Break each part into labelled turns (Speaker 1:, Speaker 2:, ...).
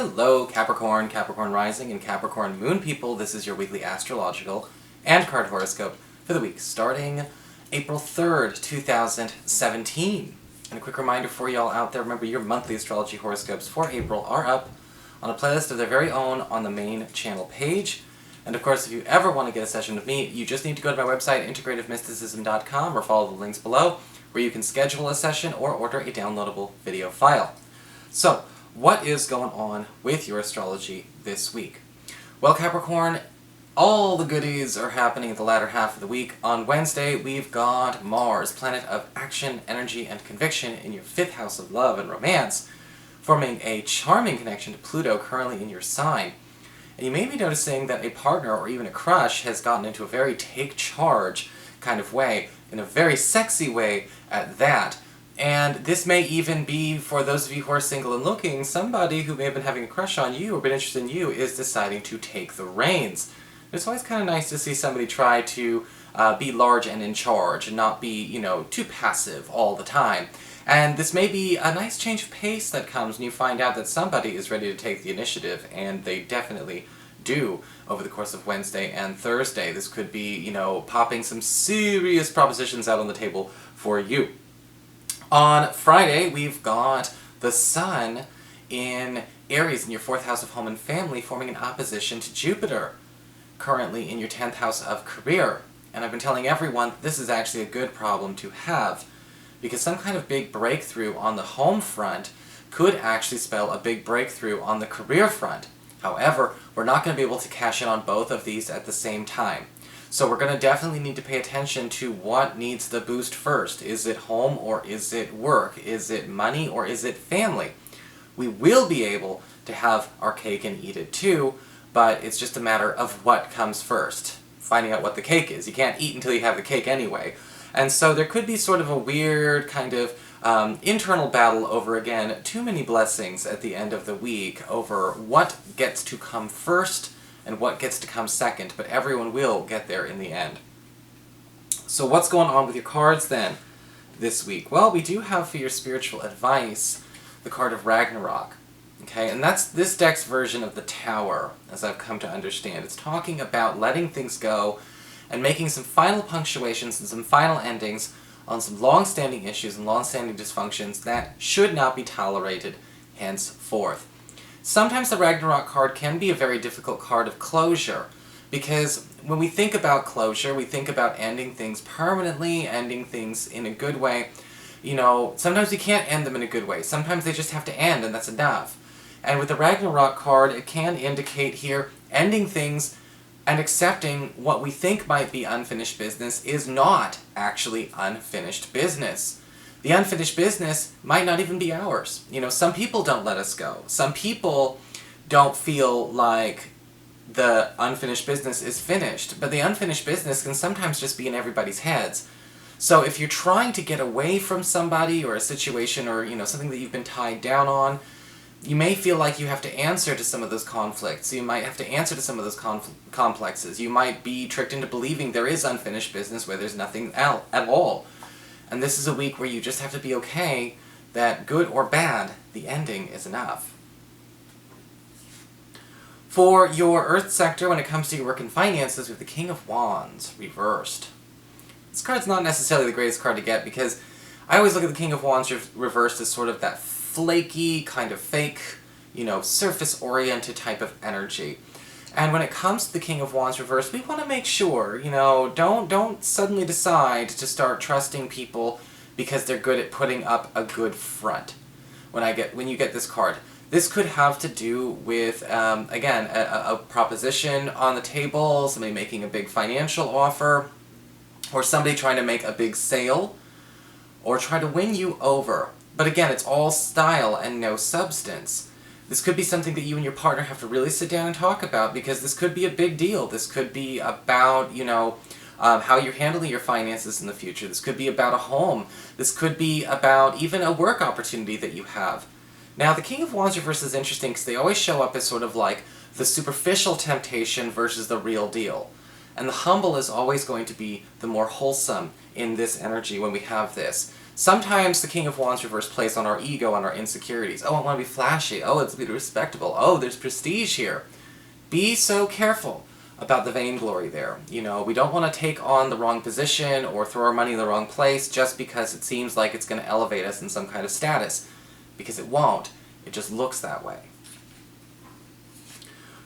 Speaker 1: Hello Capricorn, Capricorn Rising, and Capricorn Moon people. This is your weekly astrological and card horoscope for the week starting April 3rd, 2017. And a quick reminder for y'all out there, remember your monthly astrology horoscopes for April are up on a playlist of their very own on the main channel page. And of course, if you ever want to get a session with me, you just need to go to my website, integrativemysticism.com, or follow the links below, where you can schedule a session or order a downloadable video file. So, what is going on with your astrology this week? Well, Capricorn, all the goodies are happening in the latter half of the week. On Wednesday, we've got Mars, planet of action, energy, and conviction, in your 5th house of love and romance, forming a charming connection to Pluto currently in your sign. And you may be noticing that a partner or even a crush has gotten into a very take charge kind of way, in a very sexy way at that. And this may even be, for those of you who are single and looking, somebody who may have been having a crush on you or been interested in you is deciding to take the reins. It's always kind of nice to see somebody try to be large and in charge and not be, too passive all the time. And this may be a nice change of pace that comes when you find out that somebody is ready to take the initiative, and they definitely do over the course of Wednesday and Thursday. This could be, popping some serious propositions out on the table for you. On Friday, we've got the Sun in Aries in your 4th house of home and family, forming an opposition to Jupiter, currently in your 10th house of career. And I've been telling everyone that this is actually a good problem to have, because some kind of big breakthrough on the home front could actually spell a big breakthrough on the career front. However, we're not going to be able to cash in on both of these at the same time. So we're going to definitely need to pay attention to what needs the boost first. Is it home or is it work? Is it money or is it family? We will be able to have our cake and eat it too, but it's just a matter of what comes first. Finding out what the cake is. You can't eat until you have the cake anyway. And so there could be sort of a weird kind of internal battle over, again, too many blessings at the end of the week over what gets to come first and what gets to come second, but everyone will get there in the end. So what's going on with your cards then this week? Well, we do have for your spiritual advice the card of Ragnarok. Okay, and that's this deck's version of the Tower, as I've come to understand. It's talking about letting things go and making some final punctuations and some final endings on some long-standing issues and long-standing dysfunctions that should not be tolerated henceforth. Sometimes the Ragnarok card can be a very difficult card of closure, because when we think about closure, we think about ending things permanently, ending things in a good way. Sometimes we can't end them in a good way. Sometimes they just have to end, and that's enough. And with the Ragnarok card, it can indicate here ending things and accepting what we think might be unfinished business is not actually unfinished business. The unfinished business might not even be ours. Some people don't let us go. Some people don't feel like the unfinished business is finished, but the unfinished business can sometimes just be in everybody's heads. So if you're trying to get away from somebody or a situation or, something that you've been tied down on, you may feel like you have to answer to some of those conflicts. You might have to answer to some of those complexes. You might be tricked into believing there is unfinished business where there's nothing at all. And this is a week where you just have to be okay that, good or bad, the ending is enough. For your Earth sector, when it comes to your work and finances, with the King of Wands reversed. This card's not necessarily the greatest card to get, because I always look at the King of Wands reversed as sort of that flaky, kind of fake, surface-oriented type of energy. And when it comes to the King of Wands reversed, we want to make sure, don't suddenly decide to start trusting people because they're good at putting up a good front. When you get this card, this could have to do with, again, a proposition on the table, somebody making a big financial offer, or somebody trying to make a big sale, or try to win you over. But again, it's all style and no substance. This could be something that you and your partner have to really sit down and talk about, because this could be a big deal. This could be about, how you're handling your finances in the future. This could be about a home. This could be about even a work opportunity that you have. Now, the King of Wands reverse is interesting because they always show up as sort of like the superficial temptation versus the real deal. And the humble is always going to be the more wholesome in this energy when we have this. Sometimes the King of Wands reverse plays on our ego, on our insecurities. Oh, I want to be flashy. Oh, it's be respectable. Oh, there's prestige here. Be so careful about the vainglory there. You know, we don't want to take on the wrong position or throw our money in the wrong place just because it seems like it's going to elevate us in some kind of status. Because it won't. It just looks that way.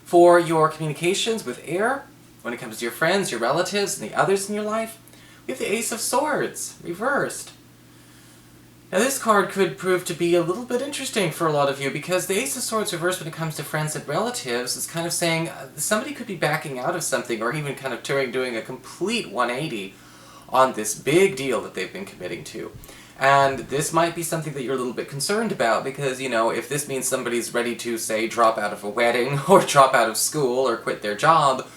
Speaker 1: For your communications with air, when it comes to your friends, your relatives, and the others in your life, we have the Ace of Swords, reversed. Now this card could prove to be a little bit interesting for a lot of you, because the Ace of Swords reversed when it comes to friends and relatives is kind of saying somebody could be backing out of something, or even kind of doing a complete 180 on this big deal that they've been committing to. And this might be something that you're a little bit concerned about, because, you know, if this means somebody's ready to, say, drop out of a wedding, or drop out of school, or quit their job,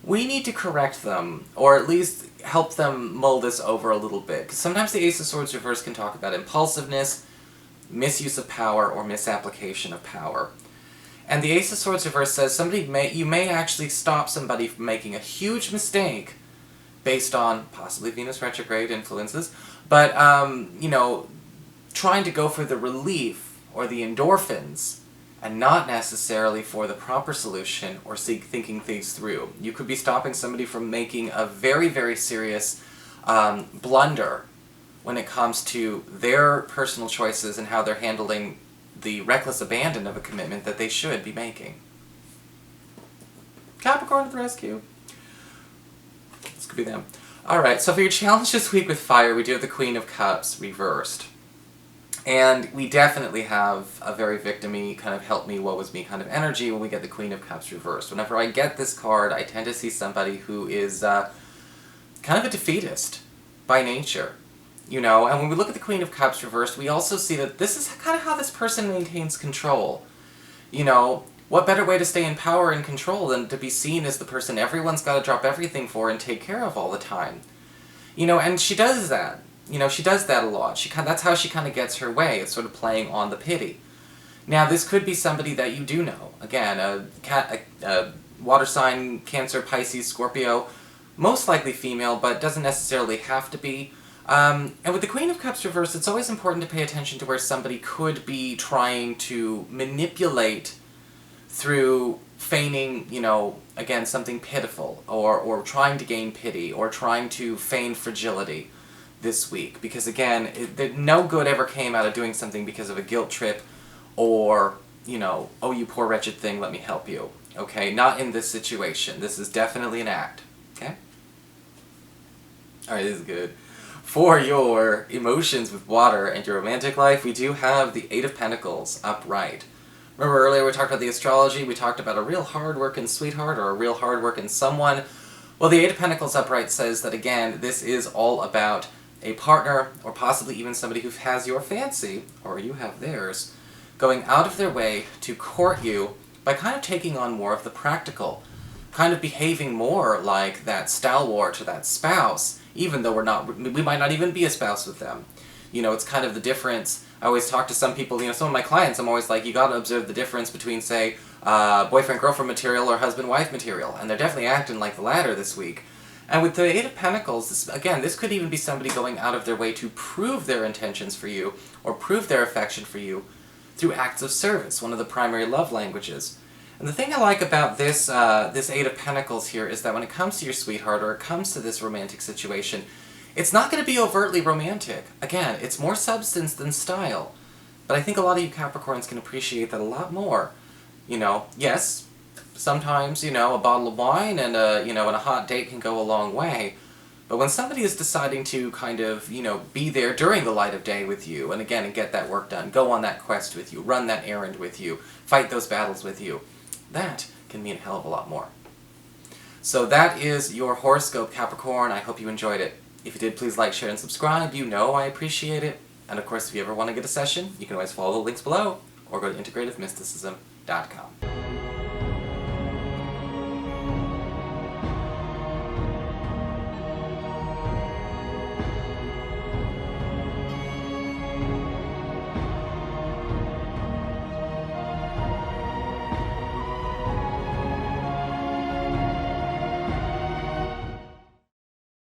Speaker 1: we need to correct them, or at least help them mull this over a little bit. Because sometimes the Ace of Swords reverse can talk about impulsiveness, misuse of power, or misapplication of power. And the Ace of Swords reverse says you may actually stop somebody from making a huge mistake based on possibly Venus retrograde influences, but, you know, trying to go for the relief or the endorphins and not necessarily for the proper solution or thinking things through. You could be stopping somebody from making a very, very serious blunder when it comes to their personal choices and how they're handling the reckless abandon of a commitment that they should be making. Capricorn to the rescue. This could be them. Alright, so for your challenge this week with fire, we do have the Queen of Cups reversed. And we definitely have a very victim-y, kind of help me, woe is me kind of energy when we get the Queen of Cups reversed. Whenever I get this card, I tend to see somebody who is kind of a defeatist by nature. You know, and when we look at the Queen of Cups reversed, we also see that this is kind of how this person maintains control. You know, what better way to stay in power and control than to be seen as the person everyone's got to drop everything for and take care of all the time? You know, and she does that. You know, she does that a lot. That's how she kind of gets her way. It's sort of playing on the pity. Now, this could be somebody that you do know. Again, a water sign, Cancer, Pisces, Scorpio, most likely female, but doesn't necessarily have to be. And with the Queen of Cups reversed, it's always important to pay attention to where somebody could be trying to manipulate through feigning, you know, again, something pitiful, or trying to gain pity, or trying to feign fragility this week. Because again, no good ever came out of doing something because of a guilt trip, or, you know, oh, you poor wretched thing, let me help you. Okay, not in this situation. This is definitely an act. Okay? Alright, this is good. For your emotions with water and your romantic life, we do have the Eight of Pentacles upright. Remember earlier we talked about the astrology, we talked about a real hard-working sweetheart or a real hard-working someone. Well, the Eight of Pentacles upright says that, again, this is all about a partner, or possibly even somebody who has your fancy, or you have theirs, going out of their way to court you by kind of taking on more of the practical, kind of behaving more like that stalwart or that spouse, even though we might not even be a spouse with them. You know, it's kind of the difference. I always talk to some people, you know, some of my clients, I'm always like, you gotta observe the difference between, say, boyfriend-girlfriend material or husband-wife material, and they're definitely acting like the latter this week. And with the Eight of Pentacles, this could even be somebody going out of their way to prove their intentions for you, or prove their affection for you, through acts of service, one of the primary love languages. And the thing I like about this Eight of Pentacles here is that when it comes to your sweetheart, or it comes to this romantic situation, it's not going to be overtly romantic. Again, it's more substance than style. But I think a lot of you Capricorns can appreciate that a lot more. You know, yes, sometimes, you know, a bottle of wine and and a hot date can go a long way. But when somebody is deciding to kind of, you know, be there during the light of day with you, and again, and get that work done, go on that quest with you, run that errand with you, fight those battles with you, that can mean a hell of a lot more. So that is your horoscope, Capricorn. I hope you enjoyed it. If you did, please like, share, and subscribe. You know I appreciate it. And of course, if you ever want to get a session, you can always follow the links below, or go to integrativemysticism.com.